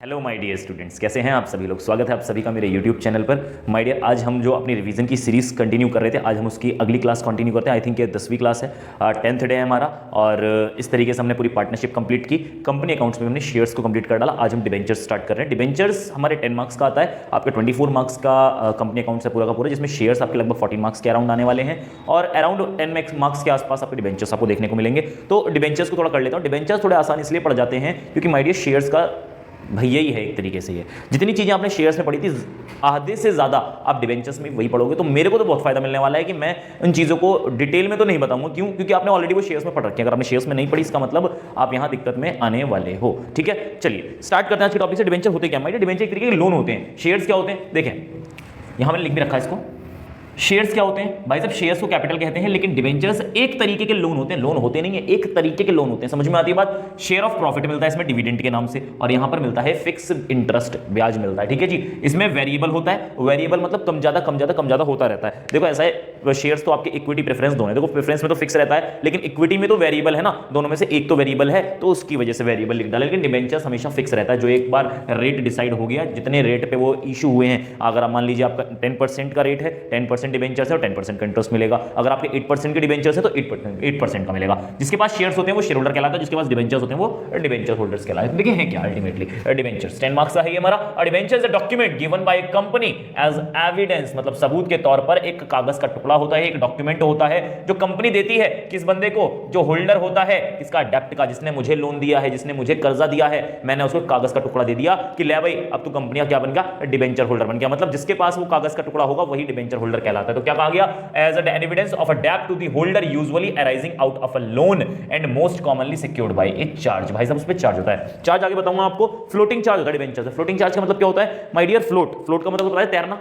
Hello my dear students, कैसे हैं आप सभी लोग। स्वागत है आप सभी का मेरे यूट्यूब चैनल पर। माय डियर, आज हम जो अपनी रिवीजन की सीरीज़ कंटिन्यू कर रहे थे, आज हम उसकी अगली क्लास कंटिन्यू करते हैं। आई थिंक ये 10वीं क्लास है, 10th डे है हमारा। और इस तरीके से हमने पूरी पार्टनरशिप कंप्लीट की। कंपनी अकाउंट्स में हमने शेयर्स को कंप्लीट कर डाला। आज हम डिबेंचर्स स्टार्ट कर रहे हैं। डिबेंचर्स हमारे 10 मार्क्स का आता है, आपके 24 मार्क्स का कंपनी अकाउंट से पूरा का पूरा, जिसमें शेयर्स आपके लगभग 14 मार्क्स के अराउंड आने वाले हैं और अराउंड 10 मार्क्स के आसपास आपके डिबेंचर्स आपको देखने को मिलेंगे। तो डिबेंचर्स को थोड़ा कर लेता हूँ। डिबेंचर्स थोड़े आसान इसलिए पड़ जाते हैं क्योंकि माय डियर शेयर्स का भैया ही है एक तरीके से। ये जितनी चीज़ें आपने शेयर्स में पढ़ी थी, आधे से ज़्यादा आप डिबेंचर्स में वही पढ़ोगे। तो मेरे को तो बहुत फायदा मिलने वाला है कि मैं उन चीज़ों को डिटेल में तो नहीं बताऊंगा। क्यों? क्योंकि आपने ऑलरेडी वो शेयर्स में पढ़ रखी है। अगर आपने शेयर्स में नहीं पढ़ी, इसका मतलब आप यहाँ दिक्कत में आने वाले हो। ठीक है, चलिए स्टार्ट करते हैं आज के टॉपिक से। डिबेंचर होते क्या? डिबेंचर एक तरीके के लोन होते हैं। शेयर्स क्या होते हैं? देखें, यहाँ मैंने लिख भी रखा है इसको। शेयर्स क्या होते हैं भाई साहब? शेयर्स को कैपिटल कहते हैं, लेकिन डिबेंचर्स एक तरीके के लोन होते हैं। लोन होते नहीं है, एक तरीके के लोन होते हैं। समझ में आती है बात? शेयर ऑफ प्रॉफिट मिलता है इसमें डिविडेंड के नाम से, और यहां पर मिलता है फिक्स इंटरेस्ट, ब्याज मिलता है। ठीक है जी। इसमें वेरिएबल होता है। वेरिएबल मतलब कम ज्यादा कम ज्यादा कम ज्यादा होता रहता है। देखो ऐसा है, शेयर्स तो आपके इक्विटी प्रेफरेंस दोनों है। देखो प्रेफरेंस में तो फिक्स रहता है, लेकिन इक्विटी में तो वेरिएबल है ना, दोनों में से एक तो वेरिएबल है, तो उसकी वजह से वेरिएबल लिख डाला। लेकिन डिबेंचर्स हमेशा फिक्स रहता है। जो एक बार रेट डिसाइड हो गया, जितने रेट पे वो इशू हुए हैं, अगर आप मान लीजिए आपका 10% का रेट है, 10% डिबेंचर्स है और 10% का इंटरेस्ट मिलेगा। अगर आपके 8% के डिबेंचर्स है तो 8% का मिलेगा। जिसके पास शेयर्स होते हैं वो शेयर होल्डर कहलाता है, जिसके पास डिबेंचर्स होते हैं वो डिबेंचर होल्डर्स कहलाते हैं। देखिए है क्या अल्टीमेटली डिबेंचर्स। 10 मार्क्स का है ये हमारा। Debentures a document given by a company as evidence, मतलब सबूत के तौर पर एक कागज का टुकड़ा होता है, एक डॉक्यूमेंट होता है जो कंपनी देती है किस बंदे को, जो होल्डर होता है किसका, डेप्ट का, जिसने मुझे लोन दिया है, जिसने मुझे कर्जा दिया है, मैंने उसको कागज का टुकड़ा दे दिया कि ले भाई अब तू कंपनी का क्या बन गया, डिबेंचर होल्डर बन गया। मतलब जिसके पास वो कागज का टुकड़ा होगा वही डिबेंचर होल्डर कहलाता है। तो क्या कहा गया? As a evidence of a debt to the holder usually arising out of a loan and most commonly secured by a charge। भाई साहब उस पे चार्ज होता है। चार्ज आगे बताऊंगा आपको। फ्लोटिंग चार्ज होता है डिबेंचर से। फ्लोटिंग चार्ज का मतलब क्या होता है माय डियर? फ्लोट का मतलब होता है तैरना,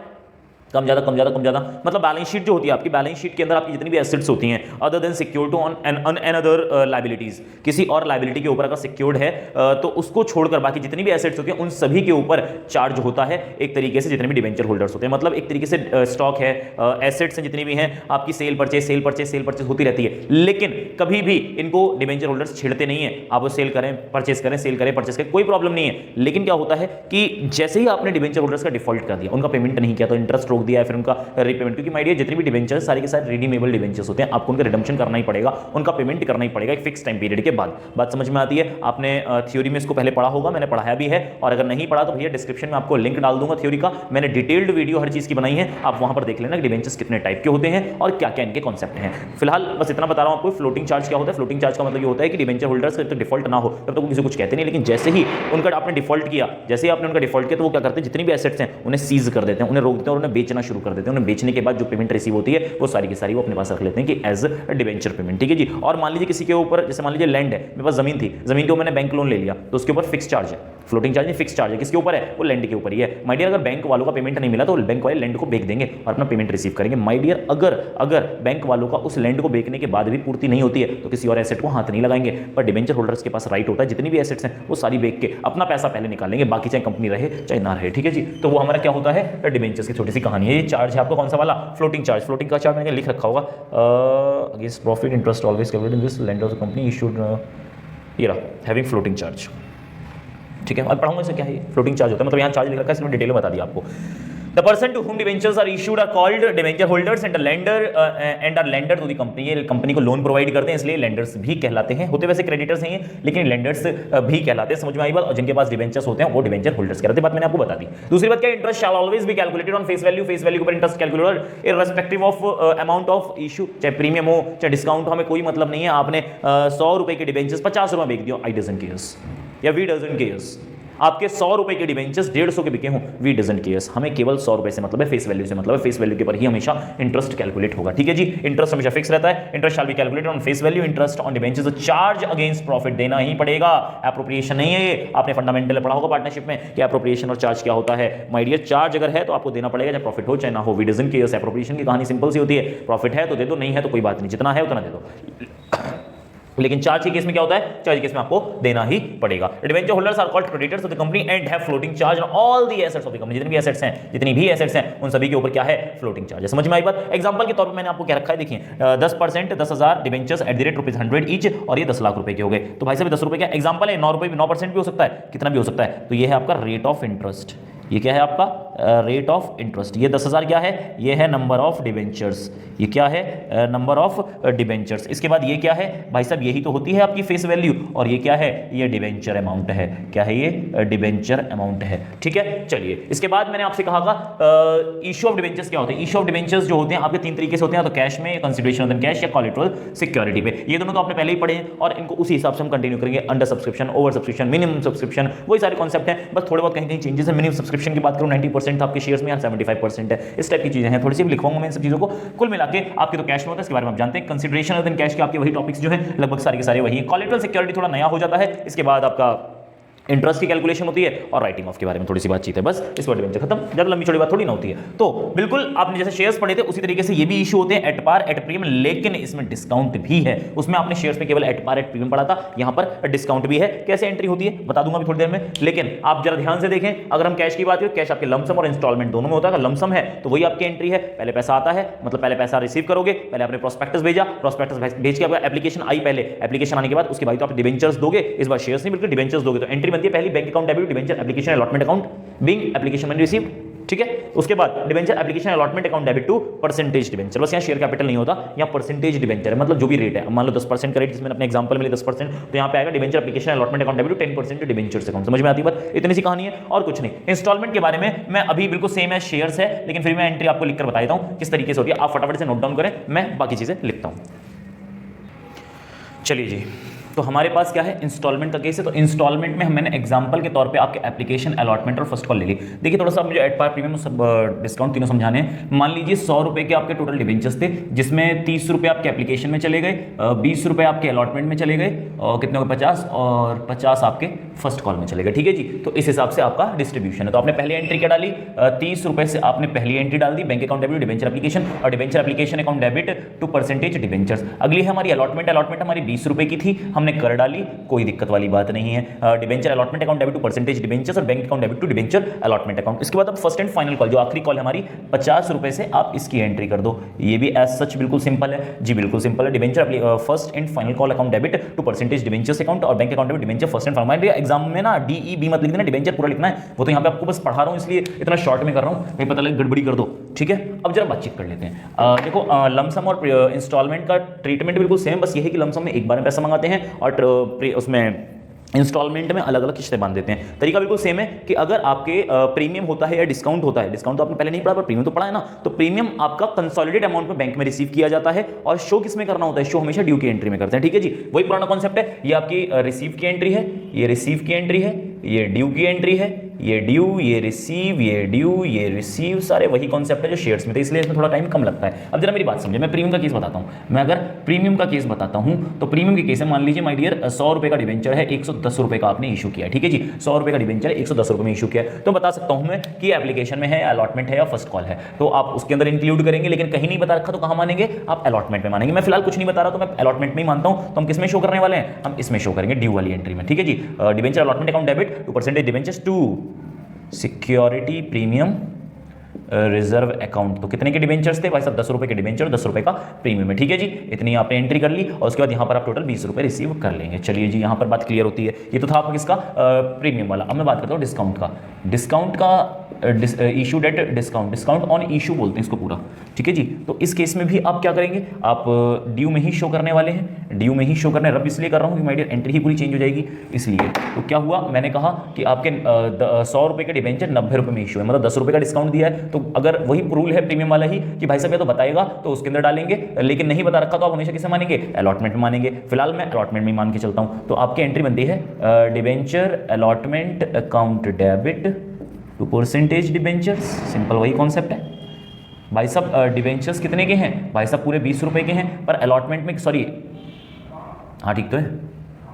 कम ज्यादा कम ज्यादा कम ज्यादा। मतलब बैलेंस शीट जो होती है आपकी, बैलेंस शीट के अंदर आपकी जितनी भी एसेट्स होती हैं other than secured to on another liabilities, किसी और लायबिलिटी के ऊपर अगर सिक्योर्ड है तो उसको छोड़कर बाकी जितनी भी एसेट्स होती हैं उन सभी के ऊपर चार्ज होता है एक तरीके से, जितने भी डिबेंचर होल्डर्स होते हैं। मतलब एक तरीके से स्टॉक है, एसेट्स हैं जितनी भी हैं आपकी, सेल परचेज होती रहती है, लेकिन कभी भी इनको डिबेंचर होल्डर्स छेड़ते नहीं है। आप वो सेल करें परचेज करें, सेल करें परचेज करें, कोई प्रॉब्लम नहीं है। लेकिन क्या होता है कि जैसे ही आपने डिबेंचर होल्डर्स का डिफॉल्ट कर दिया, उनका पेमेंट नहीं किया, तो इंटरेस्ट रोक दिया है, फिर उनका रीपेमेंट, क्योंकि माय डियर जितने भी डिबेंचर्स सारे के सारे रिडीमेबल डिबेंचर्स होते हैं, आपको उनका रिडम्पशन करना ही पड़ेगा, उनका पेमेंट करना ही पड़ेगा एक फिक्स टाइम पीरियड के बाद। बात समझ में आती है? आपने थ्योरी में इसको पहले पढ़ा होगा, मैंने पढ़ाया भी है, और अगर नहीं पढ़ा तो भैया डिस्क्रिप्शन में आपको लिंक डाल दूंगा थ्योरी का। मैंने डिटेल्ड वीडियो हर चीज की बनाई है, आप वहां पर देख लेना कि डिबेंचर्स कितने टाइप के होते हैं और क्या क्या इनके कॉन्सेप्ट हैं। फिलहाल बस इतना बता रहा हूं आपको। फ्लोटिंग चार्ज क्या होता है? फ्लोटिंग चार्ज का मतलब ये होता है कि डिबेंचर होल्डर्स जब तक डिफॉल्ट ना हो तब तक किसी कुछ कहते नहीं, लेकिन जैसे ही उनका आपने डिफॉल्ट किया, जैसे ही आपने उनका डिफॉल्ट किया, तो वो क्या करते हैं, जितनी भी एसेट्स हैं उन्हें सीज कर देते हैं, उन्हें रोक देते हैं और उन्हें बेचना शुरू कर देते हैं। उन्हें बेचने के बाद जो पेमेंट रिसीव होती है वो सारी की सारी वो अपने पास रख लेते हैं कि एज डिबेंचर पेमेंट। ठीक है जी। और मान लीजिए किसी के ऊपर, जैसे मान लीजिए लैंड है, मेरे पास जमीन थी, जमीन के ऊपर मैंने बैंक लोन ले लिया, तो उसके ऊपर फिक्स चार्ज है। फ्लोटिंग चार्ज नहीं, फिक्स चार्ज है। किसके ऊपर है? वो लैंड के ऊपर ही है। माय डियर अगर बैंक वालों का पेमेंट नहीं मिला तो बैंक वाले लैंड को बेच देंगे और अपना पेमेंट रिसीव करेंगे। माय डियर अगर बैंक वालों का उस लैंड को बेचने के बाद भी पूर्ति नहीं होती है तो किसी और एसेट को हाथ नहीं लगाएंगे। पर डिबेंचर होल्डर्स के पास राइट होता है, जितनी भी एसेट्स हैं वो सारी बेच के अपना पैसा पहले निकालेंगे, बाकी चाहे कंपनी रहे चाहे ना रहे। ठीक है जी। तो वो हमारा क्या होता है? डिबेंचर्स की छोटी सी कहानी है। ये चार्ज है आपका कौन सा वाला? Floating charge. फ्लोटिंग का चार्ज मैंने लिख रखा होगा, against profit interest always covered in this lender of the company issued, ये रहा हैविंग फ्लोटिंग चार्ज। ठीक है, अब पढ़ाऊंगा इसे क्या है फ्लोटिंग चार्ज होता है। मतलब यहाँ चार्ज लिख रखा है, इसमें डिटेल में बता दिया आपको। The person to whom debentures are issued are called debenture holders and a lender and are lender to the company। ये कंपनी को लोन प्रोवाइड करते हैं, इसलिए लेंडर्स भी कहलाते हैं। होते वैसे क्रेडिटर्स नहीं है, लेकिन लेंडर्स भी कहलाते हैं। समझ में आई बात? और जिनके पास डिबेंचर्स होते हैं वो डिबेंचर होल्डर्स कहलाते हैं। बात मैंने आपको बता दी। दूसरी बात क्या है? Interest shell always be calculated on face value. Face value के ऊपर interest calculated irrespective of amount of issue, चाहे प्रीमियम हो चाहे डिस्काउंट हो, हमें कोई मतलब नहीं है। आपने 100 रुपए के डिबेंचर्स 50 रुपए बेच दिया, आई डजंट केयर्स, या वी डजंट केयर्स। आपके 100 रुपए के डिबेंचर्स 150 के बिके हों, वी डजंट केयर्स। हमें केवल 100 रुपए से मतलब है, फेस वैल्यू से मतलब है। फेस वैल्यू के ऊपर ही हमेशा इंटरेस्ट कैलकुलेट होगा। ठीक है जी। इंटरेस्ट हमेशा फिक्स रहता है। Interest shall be calculated on face value. Interest on debentures charge against profit देना ही पड़ेगा। एप्रोप्रिएशन नहीं है ये। आपने फंडामेंटल पढ़ा होगा पार्टनरशिप में कि एप्रोप्रिएशन और चार्ज क्या होता है। माय डियर चार्ज अगर है तो आपको देना पड़ेगा, चाहे प्रॉफिट हो चाहे ना हो। We doesn't cares. एप्रोप्रिएशन की कहानी सिंपल सी होती है, प्रॉफिट है तो दे दो, नहीं है तो कोई बात नहीं, जितना है उतना दे दो। लेकिन चार्ज के केस में क्या होता है, चार्ज के केस में आपको देना ही पड़ेगा। Debenture holders are called creditors of the company and have floating charge on all the assets of the company. जितनी भी एसेट्स हैं उन सभी के ऊपर क्या है, फ्लोटिंग चार्ज है। समझ में आई बात। एग्जांपल के तौर पर मैंने आपको क्या रखा है, देखिए 10% 10,000 debentures at the rate ₹100 each, और ये 10 लाख रुपए के हो गए। तो भाई साहब 10 रुपए का एग्जांपल है, 9 रुपए 9% भी हो सकता है, कितना भी हो सकता है। तो ये है आपका रेट ऑफ इंटरेस्ट। ये क्या है आपका रेट ऑफ इंटरेस्ट। ये 10,000 क्या है, ये है नंबर ऑफ डिबेंचर्स। ये क्या है, नंबर ऑफ डिबेंचर्स। इसके बाद ये क्या है भाई साहब, यही तो होती है आपकी फेस वैल्यू, और ये क्या है, ये डिबेंचर अमाउंट है। क्या है ये, डिबेंचर अमाउंट है। ठीक है, चलिए इसके बाद मैंने आपसे कहा था इशू ऑफ डिबेंचर्स क्या होते हैं। इशू ऑफ डिबेंचर्स जो होते हैं आपके 3 तरीके से होते हैं, तो कैश में, कंसिडरेशन ऑफ कैश, या कोलैटरल सिक्योरिटी पे। ये दोनों तो आपने पहले ही पढ़े हैं और इनको उसी हिसाब से हम कंटिन्यू करेंगे। Under subscription, over subscription, minimum subscription, वही सारे कॉन्सेप्ट हैं, बस थोड़े बहुत कहीं कहीं चेंजेस है। मिनिमम सब्सक्रिप्शन की बात करूं 90% आपके शेयर्स में, 75% है। इस टाइप की चीजें हैं, थोड़ी सी लिखवाऊंगा मैं इन सब चीजों को। कुल मिला के आपके तो कैश में होता है, इसके बारे में आप जानते हैं। कंसिडरेशन ऑफ कैश के आपके वही टॉपिक्स जो है लगभग सारे के सारे वही। कोलैटरल सिक्योरिटी थोड़ा नया हो जाता है। इसके बाद आपका इंटरेस्ट की कैलकुलेशन होती है और राइटिंग ऑफ के बारे में थोड़ी सी बातचीत है, बस इस बार डिबेंचर खत्म। ज़्यादा लंबी चौड़ी बात थोड़ी ना होती है। तो बिल्कुल आपने जैसे शेयर्स पढ़े थे उसी तरीके से ये भी इशू होते हैं, एट पार एट प्रीमियम, लेकिन इसमें डिस्काउंट भी है। उसमें आपने शेयर्स में केवल एट पार एट प्रीमियम पढ़ा था, यहाँ पर डिस्काउंट भी है। कैसे एंट्री होती है बता दूंगा अभी थोड़ी देर में, लेकिन आप जरा ध्यान से देखें। अगर हम कैश की बात करें, कैश आपके लमसम और इंस्टॉलमेंट दोनों में होता है। अगर लमसम है तो वही आपकी एंट्री है, पहले पैसा आता है, मतलब पहले पैसा रिसीव करोगे, पहले आपने प्रोस्पेक्टस भेजा, प्रोस्पेक्टस भेज के आपका एप्लीकेशन आई, पहले एप्लीकेशन आने के बाद उसके बाद तो आप डिबेंचर्स दोगे। इस बार शेयर्स नहीं बल्कि डिबेंचर्स दोगे, तो एंट्री बनती है पहली bank account debenture application allotment account being application money receive. ठीक है, उसके बाद debenture application allotment account debit to percentage debenture. बस यहाँ शेयर कैपिटल नहीं होता, यहाँ परसेंटेज डिबेंचर है, मतलब जो भी रेट है। मान लो 10% का रेट, जिसमें अपने एग्जांपल में 10%, तो यहाँ पे आएगा debenture application allotment account debit to 10% debentures account. समझ में आती बात। इतनी सी कहानी है और कुछ नहीं। इंस्टॉलमेंट के बारे में मैं अभी बिल्कुल सेम है, शेयर्स है, लेकिन फिर मैं एंट्री आपको लिखकर बता देता हूँ किस तरीके से होती है। आप फटाफट से नोट डाउन करें, मैं बाकी चीजें लिखता हूँ। चलिए जी, तो हमारे पास क्या है, इंस्टॉलमेंट का केस है। तो इंस्टॉलमेंट में मैंने एग्जांपल के तौर पे आपके एप्लीकेशन, अलॉटमेंट और फर्स्ट कॉल ले ली। देखिए थोड़ा सा मुझे एट पार प्रीमियम सब डिस्काउंट तीनों समझाने हैं। मान लीजिए 100 रुपए के आपके टोटल डिबेंचर्स थे, जिसमें 30 रुपए आपके एप्लीकेशन में चले गए, 20 रुपए आपके अलॉटमेंट में चले गए, और कितने को 50, और 50 आपके फर्स्ट कॉल में चले गए। ठीक है जी, तो इस हिसाब से आपका डिस्ट्रीब्यूशन है। तो आपने पहली एंट्री क्या डाली, 30 रुपए से आपने पहली एंट्री डाल दी, bank account debit debenture application, और debenture application account debit to percentage debentures. अगली है हमारी अलॉटमेंट। अलॉटमेंट हमारी 20 रुपए की थी, हमने कर डाली, कोई दिक्कत वाली बात नहीं है। Debenture allotment account debit to percentage debentures और bank account debit to debenture allotment account. इसके बाद अब फर्स्ट एंड फाइनल कॉल, जो आखिरी कॉल है हमारी, 50 रुपए से आप इसकी एंट्री कर दो। ये भी एज सच बिल्कुल सिंपल है जी, बिल्कुल सिंपल है। Debenture first and final call account debit to percentage debentures account और bank account debit debenture first and final. Exam में ना DEB मत लिख देना, डिबेंचर पूरा लिखना है। वो तो यहाँ पे आपको बस पढ़ा रहा हूँ, इसलिए इतना शॉर्ट में कर रहा हूँ, कहीं पता लगे गड़बड़ी कर दो। ठीक है, अब जरा बातचीत कर लेते हैं। देखो लमसम और इंस्टॉलमेंट का ट्रीटमेंट बिल्कुल सेम, बस ये है कि लमसम में एक बार में पैसा मंगाते हैं और उसमें इंस्टॉलमेंट में अलग अलग किस्तें बांध देते हैं। तरीका बिल्कुल सेम है कि अगर आपके प्रीमियम होता है या डिस्काउंट होता है, डिस्काउंट तो आपने पहले नहीं पढ़ा पर प्रीमियम तो पढ़ा है ना, तो प्रीमियम आपका कंसोलिडेटेड अमाउंट में बैंक में रिसीव किया जाता है और शो किस में करना होता है, शो हमेशा ड्यू की एंट्री में करते हैं। ठीक है जी, वही पुराना कॉन्सेप्ट है। ये आपकी रिसीव की एंट्री है, ये रिसीव की एंट्री है, ये ड्यू की एंट्री है, ये ड्यू, ये रिसीव, ये ड्यू, ये रिसीव, सारे वही कॉन्सेप्ट है जो शेयर्स में थे, इसलिए इसमें थोड़ा टाइम कम लगता है। अब जरा मेरी बात समझे, मैं प्रीमियम का केस बताता हूँ। मैं अगर प्रीमियम का केस बताता हूँ तो प्रीमियम के केस में मान लीजिए माय डियर 100 रुपए का डिबेंचर है, 110 रुपए का आपने इशू किया। ठीक है जी, 100 रुपए का डिबेंचर है, 110 रुपए में इशू किया, तो बता सकता हूँ मैं कि एप्लीकेशन में है, अलॉटमेंट है या फर्स्ट कॉल है, तो आप उसके अंदर इंक्लूड करेंगे। लेकिन कहीं नहीं बता रखा तो कहाँ मानेंगे, आप अलॉटमेंट में मानेंगे। मैं फिलहाल कुछ नहीं बता रहा, तो मैं अलॉटमेंट में ही मानता हूँ। तो हम किस में शो करने वाले हैं, हम इसमें शो करेंगे, ड्यू वाली एंट्री में। ठीक है जी, debenture allotment account debit to percentage debentures to security premium reserve account. तो कितने के डिबेंचर्स थे भाई साहब, 10 रुपए के डिबेंचर, 10 रुपए का प्रीमियम है। ठीक है जी, इतनी आपने एंट्री कर ली और उसके बाद यहाँ पर आप टोटल 20 रुपए रिसीव कर लेंगे। चलिए जी, यहाँ पर बात क्लियर होती है। ये तो था आपका किसका, प्रीमियम वाला। अब मैं बात करता हूँ डिस्काउंट का। डिस्काउंट का issue date discount, discount on issue बोलते हैं इसको पूरा। ठीक है जी, तो इस केस में भी आप क्या करेंगे, आप ड्यू में ही शो करने वाले हैं, ड्यू में ही शो करने। रब इसलिए कर रहा हूँ कि माय डियर एंट्री ही पूरी चेंज हो जाएगी इसलिए। तो क्या हुआ, मैंने कहा कि आपके 100 रुपए के डिबेंचर 90 रुपए में इशू है, मतलब 10 रुपए का डिस्काउंट दिया है। तो अगर वही रूल है प्रीमियम वाला ही कि भाई साहब ये तो बताएगा तो उसके अंदर डालेंगे, लेकिन नहीं बता रखा तो आप हमेशा किसे मानेंगे, अलॉटमेंट में मानेंगे। फिलहाल मैं अलॉटमेंट में मान के चलता हूँ। तो आपकी एंट्री बनती है debenture allotment account debit to percentage debentures. Simple वही कॉन्सेप्ट है भाई साहब। डिबेंचर्स कितने के हैं भाई साहब, पूरे 20 रुपए के हैं, पर अलॉटमेंट में सॉरी, हाँ ठीक तो है,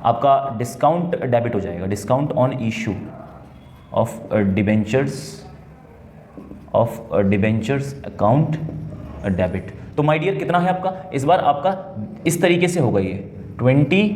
आपका डिस्काउंट डेबिट हो जाएगा, discount on issue of debentures account debit. तो माय डियर कितना है आपका, इस बार आपका इस तरीके से होगा ये, 20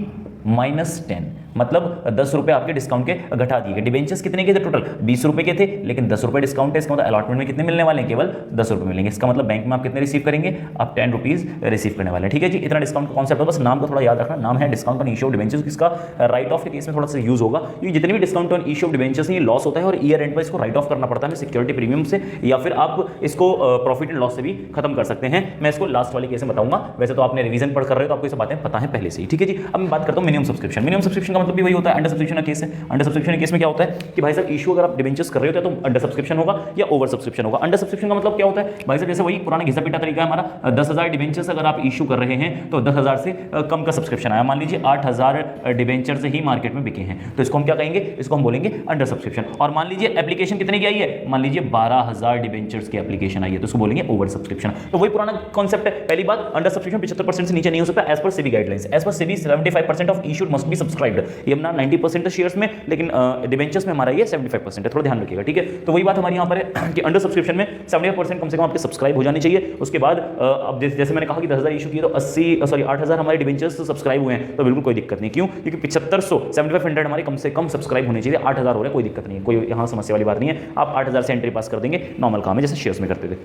माइनस 10, मतलब 10 रुपए आपके डिस्काउंट के घटा दिए गए। डिबेंचर्स कितने के थे टोटल? 20 रुपए के थे, लेकिन 10 रुपए डिस्काउंट है, इसका मतलब अलॉटमेंट में कितने मिलने वाले हैं? केवल 10 रुपए मिलेंगे। इसका मतलब बैंक में आप कितने रिसीव करेंगे? आप 10 रुपीज रिसीव करने वाले हैं। ठीक है जी, इतना डिस्काउंट का कॉन्सेप्ट है, बस नाम को थोड़ा याद रखना। नाम है discount on issue of debentures, इसका राइट ऑफ के केस में थोड़ा सा यूज होगा, क्योंकि जितने भी discount on issue of debentures ये लॉस होता है और ईयर एंड पर इसको राइट ऑफ करना पड़ता है सिक्योरिटी प्रीमियम से, या फिर आप इसको प्रॉफिट एंड लॉस से भी खत्म कर सकते हैं। मैं इसको लास्ट वाले केस में बताऊंगा, वैसे तो आपने रिवीजन पढ़ कर रहे हो तो आपको ये सब बातें पता है पहले से ही। ठीक है जी, अब मैं बात करता हूं मिनिमम सब्सक्रिप्शन। मिनिमम सब्सक्रिप्शन का मतलब भी वही होता है, अंडर सब्सक्रिप्शन का केस है। अंडर सब्सक्रिप्शन के केस में क्या होता है कि भाई साहब इशू अगर आप डिबेंचर्स कर रहे होते हैं तो अंडर सब्सक्रिप्शन होगा या ओवर सब्सक्रिप्शन होगा। अंडर सब्सक्रिप्शन का मतलब क्या होता है भाई साहब, जैसे वही पुराना घिसा पीटा तरीका है हमारा, 10,000 डिबेंचर्स अगर आप इशू कर रहे हैं तो 10,000 से कम का सब्सक्रिप्शन आया, मान लीजिए 8,000 डिबेंचर्स ही मार्केट में बिके हैं, तो इसको हम क्या कहेंगे? इसको हम बोलेंगे अंडर सब्सक्रिप्शन। और मान लीजिए एप्लीकेशन कितने की आई है? मान लीजिए 12,000 डिबेंचर्स की एप्लीकेशन आई है, तो उसको बोलेंगे ओवर सब्सक्रिप्शन। तो वही पुराना कॉन्सेप्ट है। पहली बात, अंडर सब्सक्रिप्शन 75% से नीचे नहीं हो सकता as per SEBI guidelines. As per SEBI 75% of issued must be subscribed. ये अपना 90% है शेयर्स में, लेकिन डिबेंचर्स में हमारा ये 75% है, थोड़ा ध्यान रखिएगा। ठीक है, तो वही बात हमारी यहाँ पर है कि अंडर सब्सक्रिप्शन में 75% कम से कम आपके सब्सक्राइब हो जानी चाहिए। उसके बाद अब जैसे मैंने कहा कि 10,000 इशू किए तो 8,000 हमारे डिबेंचर्स सब्सक्राइब हुए हैं, तो बिल्कुल कोई दिक्कत नहीं। क्यों? क्योंकि 7500 हमारे कम से कम सब्सक्राइब होने चाहिए। 8,000 हो रहे हैं, कोई दिक्कत नहीं है, कोई यहाँ समस्या वाली बात नहीं है। आप 8,000 से एंट्री पास कर देंगे, नॉर्मल काम है, जैसे शेयर्स में करते थे।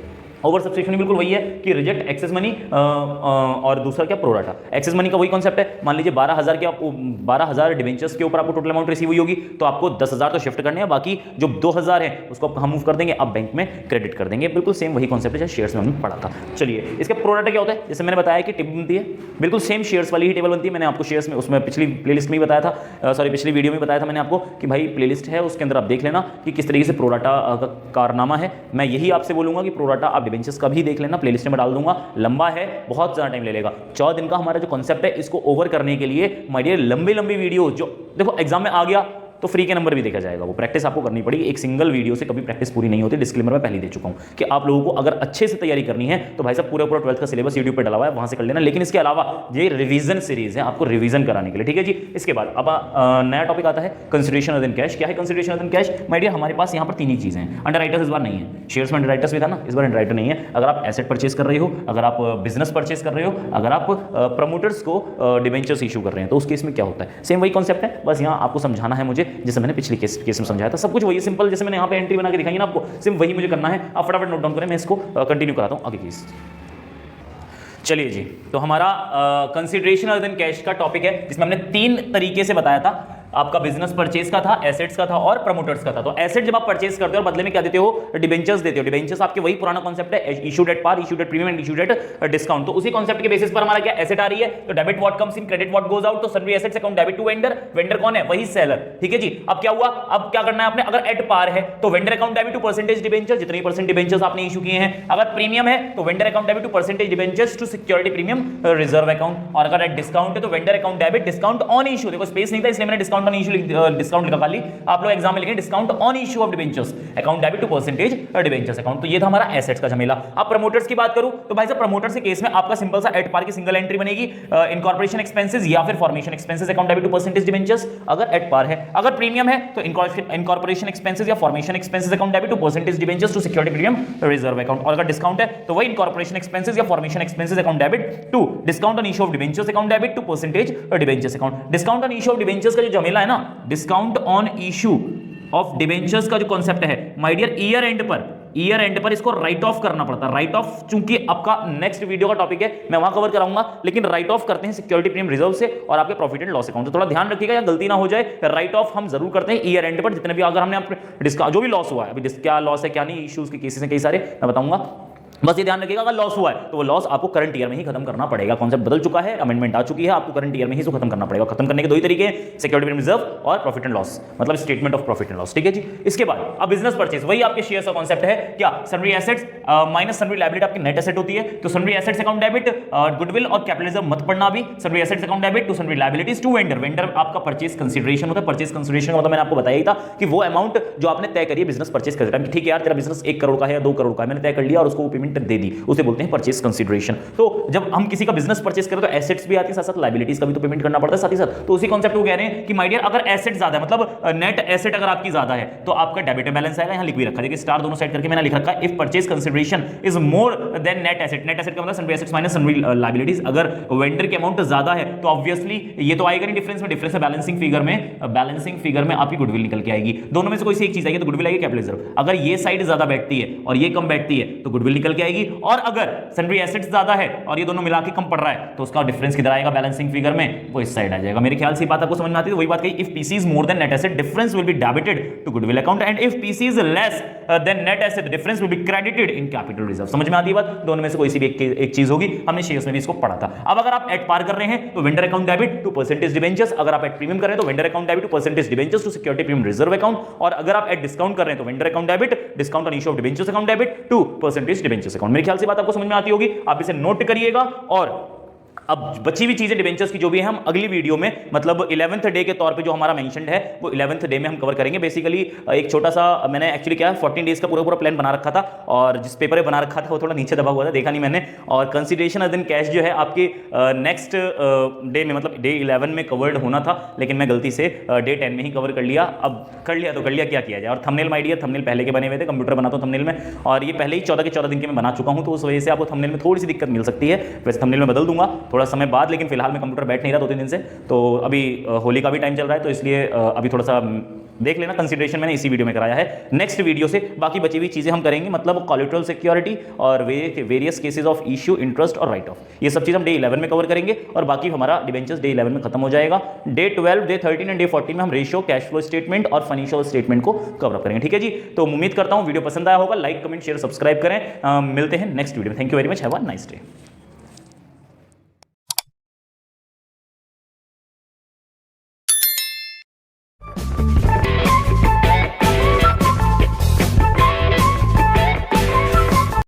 ओवर सब्सक्रिप्शन बिल्कुल वही है कि रिजेक्ट एक्सेस मनी, और दूसरा क्या? प्रोराटा। एक्सेस मनी का वही कॉन्सेप्ट है, मान लीजिए 12,000 डिबेंचर्स के ऊपर आपको टोटल अमाउंट रिसीव हुई होगी, तो आपको 10,000 तो शिफ्ट करने हैं, बाकी जो 2,000 है उसको हम मूव कर देंगे, आप बैंक में क्रेडिट कर देंगे। बिल्कुल सेम वही कॉन्सेप्ट है जैसे शेयर्स में हमने पढ़ा था। चलिए, इसका प्रोराटा क्या होता है? जैसे मैंने बताया कि टेबल बनती है, बिल्कुल सेम शेयर्स वाली ही टेबल बनती है। मैंने आपको शेयर्स में उसमें पिछली प्लेलिस्ट में बताया था, पिछली वीडियो में बताया था मैंने आपको कि भाई प्लेलिस्ट है, उसके अंदर आप देख लेना कि किस तरीके से प्रोराटा का कारनामा है। मैं यही आपसे बोलूंगा कि प्रोराटा आप डिबेंचर्स का भी देख लेना, प्लेलिस्ट में डाल दूंगा। लंबा है, बहुत ज़्यादा टाइम ले लेगा। 14 दिन का हमारा जो कॉन्सेप्ट है, इसको ओवर करने के लिए माय डियर लंबी वीडियो, जो देखो एग्जाम में आ गया तो फ्री के नंबर भी देखा जाएगा, वो प्रैक्टिस आपको करनी पड़ेगी। एक सिंगल वीडियो से कभी प्रैक्टिस पूरी नहीं होती, डिस्क्लेमर में पहले दे चुका हूं कि आप लोगों को अगर अच्छे से तैयारी करनी है तो भाई साहब पूरा 12th का सिलेबस यूट्यूब पे डाला हुआ है, वहां से कर लेना। लेकिन इसके अलावा ये रिवीजन सीरीज है, आपको रिवीजन कराने के लिए। ठीक है जी, इसके बाद अब नया टॉपिक आता है कंसिडरेशन अदर देन कैश। क्या है consideration other than cash? My dear, हमारे पास यहाँ पर 3 ही चीजें हैं। अंडर राइटर्स इस बार नहीं है, शेयर्स में अंडर राइटर्स भी था ना, इस बार अंडर राइटर नहीं है। अगर आप एसेट परचेज कर रहे हो, अगर आप बिजनेस परचेज कर रहे हो, अगर आप प्रमोटर्स को डिबेंचर्स इशू कर रहे हैं, तो उस केस में क्या होता है? सेम वही कॉन्सेप्ट है, बस यहाँ आपको समझाना है मुझे, जैसे मैंने पिछले केस में समझाया था। सब कुछ वही सिंपल, जैसे मैंने यहाँ पे एंट्री बना के दिखाई ना आपको, सिर्फ वही मुझे करना है। आप फटाफट नोट डाउन करें, मैं इसको कंटिन्यू कराता हूँ आगे केस। चलिए जी, तो हमारा कंसिडरेशन अदर देन कैश का टॉपिक है, जिसमें हमने 3 तरीके से बताया था। आपका बिजनेस परचेज का था, एसेट्स का था और प्रमोटर्स का था। तो एसेट जब आप परचेज करते हो और बदले में क्या देते हो? डिबेंचर्स देते हो। डिबेंचर्स आपके वही पुराना कॉन्सेप्ट है, issued at par, issued at premium and issued at discount. तो उसी कॉन्सेप्ट के बेसिस पर हमारा क्या एसेट आ रही है, तो debit what comes in, credit what goes out. तो sundry assets account debit to vendor. Vendor कौन है? वही सेलर। ठीक है जी, अब क्या हुआ? अब क्या करना है आपने? अगर एट पार है तो vendor account debit to percentage debenture, जितने परसेंट डिबेंचर्स आपने इशू किए हैं। अगर प्रीमियम है तो vendor account debit to percentage debentures to security premium reserve account. और अगर एट डिस्काउंट है तो vendor account debit discount on issue. देखो स्पेस नहीं था इसलिए मैंने डिस्काउंट ऑन इशू डिस्काउंट निकाल ली। आप लोग एग्जाम में लिखेंगे discount on issue of debentures account debit to percentage debentures account. तो ये था हमारा एसेट्स का झमेला। अब प्रमोटर्स की बात करूं तो भाई साहब प्रमोटर्स के केस में आपका सिंपल सा एट पार की सिंगल एंट्री बनेगी, इनकॉर्पोरेशन एक्सपेंसेस या फिर formation expenses account debit to percentage debentures अगर एट पार है। अगर प्रीमियम है तो इनकॉर्पोरेशन एक्सपेंसेस या formation expenses account debit to percentage debentures to security premium reserve account. और अगर डिस्काउंट है तो वही इनकॉर्पोरेशन एक्सपेंसेस या formation expenses account debit to discount on issue of debentures account debit to percentage debentures account. Discount on issue of debentures का जो झमेला है ना, discount on issue of debentures का जो कॉन्सेप्ट है माय डियर, ईयर एंड पर इसको राइट ऑफ करना पड़ता है। राइट ऑफ चूंकि आपका नेक्स्ट वीडियो का टॉपिक है, मैं वहां कवर कराऊंगा, लेकिन राइट ऑफ करते हैं सिक्योरिटी प्रीमियम रिजर्व से और आपके प्रॉफिट एंड लॉस अकाउंट। तो थोड़ा ध्यान रखिएगा, या गलती ना हो जाए। राइट ऑफ हम जरूर करते हैं ईयर एंड पर, जितने भी अगर हमने जो भी लॉस हुआ है, अभी क्या लॉस है क्या नहीं, इश्यूज के केसेस हैं कई सारे, मैं बताऊंगा। बस ये ध्यान रखिएगा, अगर लॉस हुआ है तो वो लॉस आपको करंट ईयर में ही खत्म करना पड़ेगा। कॉन्सेप्ट बदल चुका है, अमेंडमेंट आ चुकी है, आपको करंट ईयर में ही इसको खत्म करना पड़ेगा। खत्म करने के 2 ही तरीके हैं, सिक्योरिटी प्रीमियम रिजर्व और प्रॉफिट एंड लॉस, मतलब statement of profit and loss. ठीक है जी, इसके बाद अब बिजनेस परचेज, वही आपके शेयर्स का कॉन्सेप्ट है। क्या? Sundry assets minus sundry liability आपकी नेट एसेट होती है। तो sundry assets account debit, goodwill और कैपिटलिज्म मत पढ़ना भी। Sundry assets account debit to sundry liabilities to vendor. Vendor आपका परचेज कंसीडरेशन होता है। परचेज कंसीडरेशन का मतलब मैंने आपको बताया ही था कि वो अमाउंट जो आपने तय करी है बिजनेस परचेज करते टाइम, ठीक है यार तेरा बिजनेस 1 करोड़ का है या 2 करोड़ का है, मैंने तय कर लिया और उसको पेमेंट पेमेंट दे दी, उसे बोलते हैं परचेस कंसिडरेशन। तो जब हम किसी का बिजनेस परचेस करें तो एसेट्स भी आती है, साथ साथ लायबिलिटीज का भी तो पेमेंट करना पड़ता है साथ ही साथ। तो उसी कॉन्सेप्ट को कह रहे हैं कि माय डियर अगर एसेट ज्यादा है, मतलब नेट एसेट अगर आपकी ज्यादा है तो आपका डेबिट बैलेंस आएगा, यहां लिख भी रखा है, देखिए स्टार दोनों साइड करके मैंने लिख रखा है, if purchase consideration is more than net asset, net asset का मतलब sundry assets minus sundry liabilities, अगर वेंडर की अमाउंट ज्यादा है तो ऑब्वियसली ये तो आएगा नहीं डिफरेंस में, डिफरेंस है बैलेंसिंग फिगर में आपकी गुडविल निकल के आएगी, दोनों में से कोई सी एक चीज आएगी तो गुडविल आएगी, कैपिटल रिजर्व। अगर ये साइड ज्यादा बैठती है और ये कम बैठती है तो गुडविल निकल के आएगी, और अगर सन्ड्री एसेट्स ज्यादा है और ये दोनों मिला के कम पड़ रहा है तो उसका डिफरेंस किधर आएगा बैलेंसिंग फिगर में, वो इस साइड आ जाएगा। मेरे ख्याल से बात आपको समझ में आती है। वही बात कही, if PC is more than net asset difference will be debited to goodwill account and if PC is less than net asset difference will be credited in capital reserve. समझ में आती है बात, दोनों में से कोई सी भी एक चीज होगी, हमने शेयर्स में भी इसको पढ़ा था। अब अगर आप एट पार कर रहे हैं तो vendor account debit to percentage debentures, अगर आप एट प्रीमियम कर रहे हैं तो vendor account debit to percentage debentures to security premium reserve account, और अगर आप एट डिस्काउंट कर रहे हैं तो vendor account debit discount on issue of debentures account debit to percentage debentures account. मेरे ख्याल से बात आपको समझ में आती होगी, आप इसे नोट करिएगा। और अब बची हुई चीजें डिबेंचर्स की जो भी है हम अगली वीडियो में, मतलब 11th डे के तौर पे जो हमारा मेंशन्ड है वो 11th डे में हम कवर करेंगे। बेसिकली एक छोटा सा मैंने एक्चुअली क्या 14 डेज का पूरा प्लान बना रखा था, और जिस पेपर में बना रखा था वो थोड़ा नीचे दबा हुआ था, देखा नहीं मैंने। और कंसिडरेशन अदर देन कैश जो है आपके नेक्स्ट डे में, मतलब डे 11 में कवर्ड होना था, लेकिन मैं गलती से डे 10 में ही कवर कर लिया। अब कर लिया तो कर लिया, क्या किया जाए। और थंबनेल माय डियर, थंबनेल पहले के बने हुए थे, कंप्यूटर बनाता हूं थंबनेल में, और ये पहले ही 14 के 14 दिन के मैं बना चुका हूं, तो उस वजह से आपको थंबनेल में थोड़ी सी दिक्कत मिल सकती है। वैसे थंबनेल में बदल दूंगा थोड़ा समय बाद, लेकिन फिलहाल मैं कंप्यूटर बैठ नहीं रहा 2-3 दिन से, तो अभी होली का भी टाइम चल रहा है, तो इसलिए अभी थोड़ा सा देख लेना। कंसीडरेशन मैंने इसी वीडियो में कराया है, नेक्स्ट वीडियो से बाकी बची हुई चीजें हम करेंगे, मतलब कोलेटरल सिक्योरिटी और various cases of issue, interest और राइट ऑफ, ये सब चीज हम डे 11 में कवर करेंगे, और बाकी हमारा डिबेंचर्स डे 11 में खत्म हो जाएगा। डे 12, डे 13 एंड डे 14 में हम रेशियो, कैश फ्लो स्टेटमेंट और फाइनेंशियल स्टेटमेंट को कवर करेंगे। ठीक है जी, तो उम्मीद करता हूं वीडियो पसंद आया होगा, लाइक कमेंट शेयर सब्सक्राइब करें। मिलते हैं नेक्स्ट वीडियो में। Thank you very much, have a nice day.